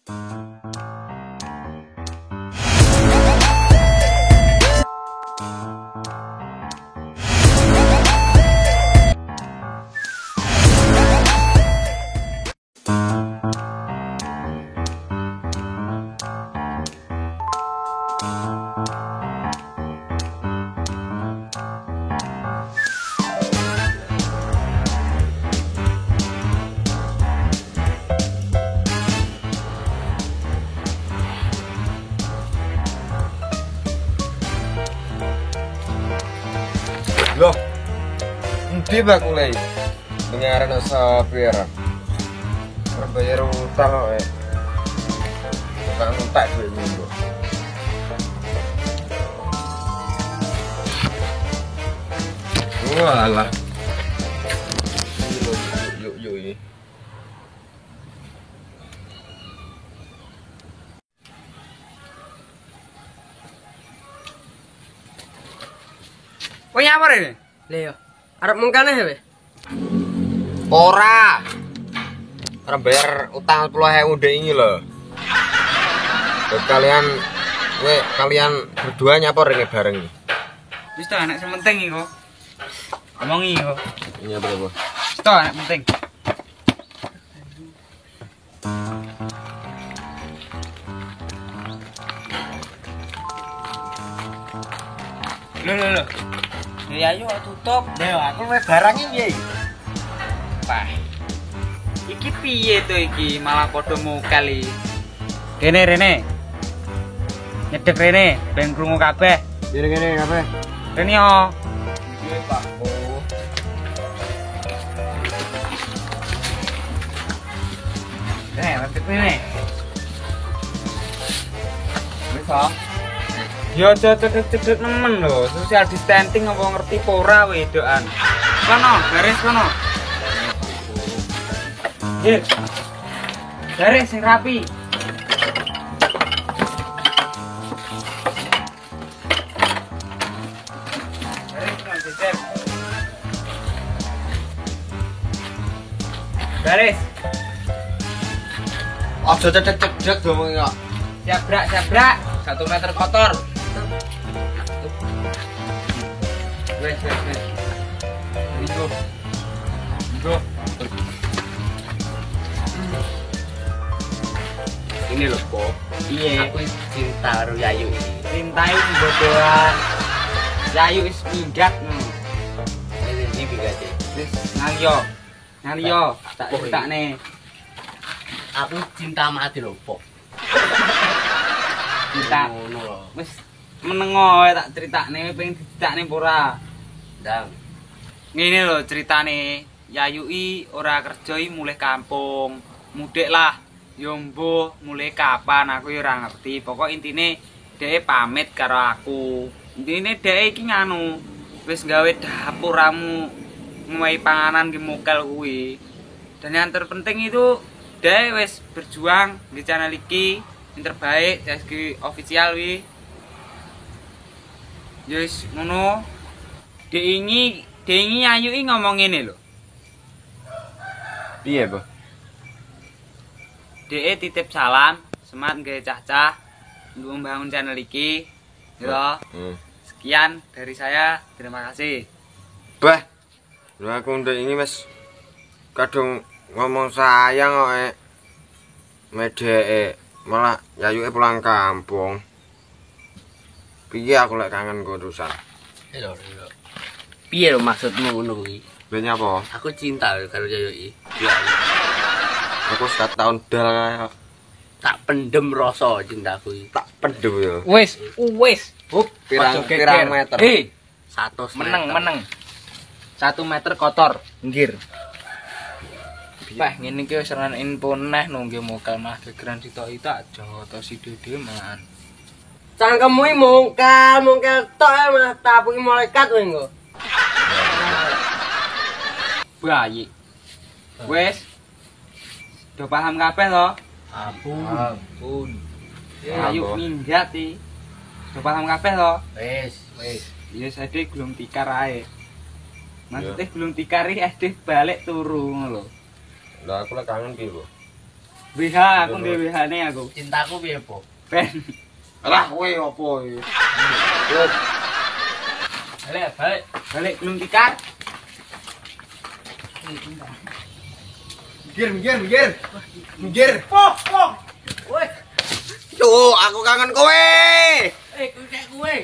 Loh, endi bakule? Dengaran sopir. Bayar utang kok. Kan entek duwe minggu. Walah. Yuk ini. Kowe nyamar ini? Lah yo, arep mengkane we. Ora. Ora bayar utang 10.000 ndek iki lho. Kalian berdua nyapa rene bareng iki. Wis to anak sementing iki kok. Omongi kok. Iya berapa? Wis to anak penting. Lho. Ya ayo tutup. Lah aku we barang iki piye? Pah. Iki piye to iki malah padha mokal iki. Kene rene. Nyedek rene ben krungu kabeh. Gini kabeh. Rene yo. Iya, Pak. Oh. Lanjut rene. Wis kok. Yo cedek nemen lho, social distancing apa ngerti apa ora wedokan. Kono, garis kono. Nggih. Garis sing rapi. Garis nang jejer. Garis. Aja cedek dong ya. Sabrak. 1 meter kotor. Wes. Go. Ini lho, Po. Iya. Aku cinta karo Yayu iki. Cintai bodohan. Yayu is minggat. Ini bigate. Wis ngaliyo. Tak cetakne. Aku cinta mati lho, Po. Cinta. Ngono lho. Wis menengo wae tak critakne pengen dicetakne apa ora. Ndang. Ngene lho ceritane. Yayu i ora kerja i mulih kampung. Mudik lah. Yo mbuh mulai kapan aku ya ora ngerti. Pokok intine dhek pamit karo aku. Intine dhek iki nganu wis gawe dapur ramu ngowahi panganan ki mokel kuwi. Dan yang terpenting itu dhek wis berjuang di channel iki yang terbaik CSG official wi. Ya wis ngono. Dhek ingi Ayu i ngomong ngene lho. Piye, Bu? Dek titip salam, semangat gawe cah-cah untuk membangun channel iki. Ya. Sekian dari saya, terima kasih. Bah. Lho aku ndek ini wis kadung ngomong sayang kok medheke malah Yayuke pulang kampung. Piye aku lek kangen urusan. Lho. Piye lho maksudmu ngono kuwi? Lha nyapa? Aku cinta karo Yayu iki. Ya. Aku 1 tahun dal kaya Tak pendem rasa cintaku iki. tak pendem ya. Wis. Hup, pirang meter. Hei, 100 meneng. 1 meter kotor, nggir. Pah, ngene iki wis ora info neh nunggu mokal mah gegeran sitok tak joto si Dede man. Cangkemmu mungkel tok malah tapuki malaikat kowe engko. Bayi. Wis. Do paham kabeh to? Ampun. Ayo minggat iki. Do paham kabeh to? Wis. Ya sadhe gulung tikar ae. Maksudnya gulung tikar iki balik turu ngono lho. Lah aku lek kangen piye, Bu? WH aku ndek WH-ne aku. Cintaku piye, Po? Ben. Alah kowe opo iki? Balik belum tikar. Minggir. Woi, Cuk, aku kangen kowe. kuwi.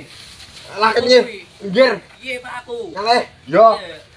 Alah kenyih. Minggir. Piye Pak aku? Ngalih. Yo. Iya.